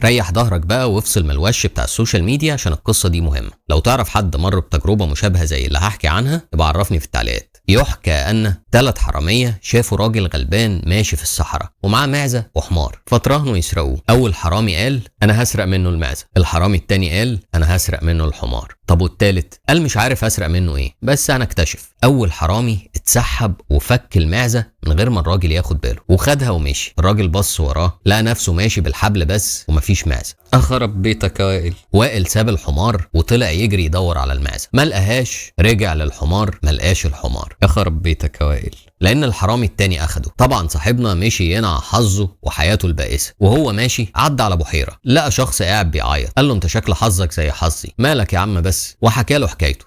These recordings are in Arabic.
ريح ظهرك بقى وافصل من الوش بتاع السوشيال ميديا عشان القصة دي مهمة. لو تعرف حد مر بتجربة مشابهة زي اللي هحكي عنها يبقى عرفني في التعليقات. يحكى أن 3 حرامية شافوا راجل غلبان ماشي في الصحراء ومعاه معزة وحمار، فتراهنوا يسرقوه. أول حرامي قال أنا هسرق منه المعزة، الحرامي التاني قال أنا هسرق منه الحمار، طب والتالت قال مش عارف هسرق منه إيه بس أنا اكتشف. أول حرامي اتسحب وفك المعزة من غير ما الراجل ياخد باله وخدها ومشي. الراجل بص وراه لقى نفسه ماشي بالحبل بس ومفيش معزة. أخرب بيتك يا وائل. وائل ساب الحمار وطلع يجري يدور على المعزة، ما لقاهاش، رجع للحمار ما لقاش الحمار. أخرب بيتك يا وائل. لأن الحرامي التاني أخده. طبعا صاحبنا مشي ينع حظه وحياته البائسة، وهو ماشي عدى على بحيرة لقى شخص قاعد بيعيط، قال له انت شكل حظك زي حظي، مالك يا عم بس، وحكى له حكايته.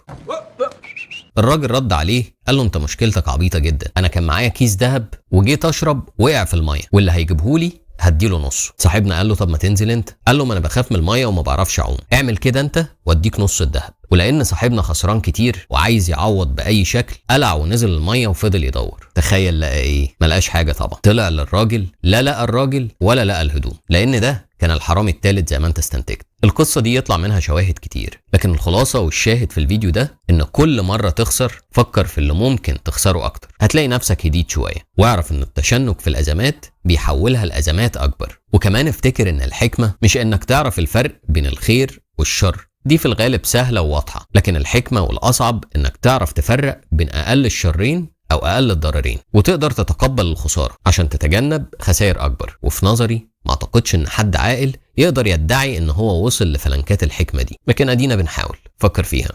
الراجل رد عليه قال له انت مشكلتك عبيطة جدا، انا كان معايا كيس ذهب وجيت اشرب وقع في المية واللي هيجيبهولي هديله نصه. صاحبنا قال له طب ما تنزل انت، قال له ما انا بخاف من المية وما بعرفش اعوم، اعمل كده انت واديك نص الذهب. ولان صاحبنا خسران كتير وعايز يعوض باي شكل قلع ونزل المية وفضل يدور. تخيل لقى ايه؟ ما لقاش حاجة طبعا. طلع للراجل لا لقى الراجل ولا لقى الهدوم، لان ده كان الحرامي الثالث زي ما انت استنتجت. القصة دي يطلع منها شواهد كتير، لكن الخلاصة والشاهد في الفيديو ده ان كل مرة تخسر فكر في اللي ممكن تخسره اكتر، هتلاقي نفسك هديت شوية. واعرف ان التشنج في الازمات بيحولها لازمات اكبر. وكمان افتكر ان الحكمة مش انك تعرف الفرق بين الخير والشر، دي في الغالب سهلة وواضحة، لكن الحكمة والأصعب إنك تعرف تفرق بين أقل الشرين أو أقل الضررين وتقدر تتقبل الخسارة عشان تتجنب خسائر أكبر. وفي نظري ما أعتقدش إن حد عاقل يقدر يدعي إن هو وصل لفلنكات الحكمة دي، لكن أدينا بنحاول. فكر فيها.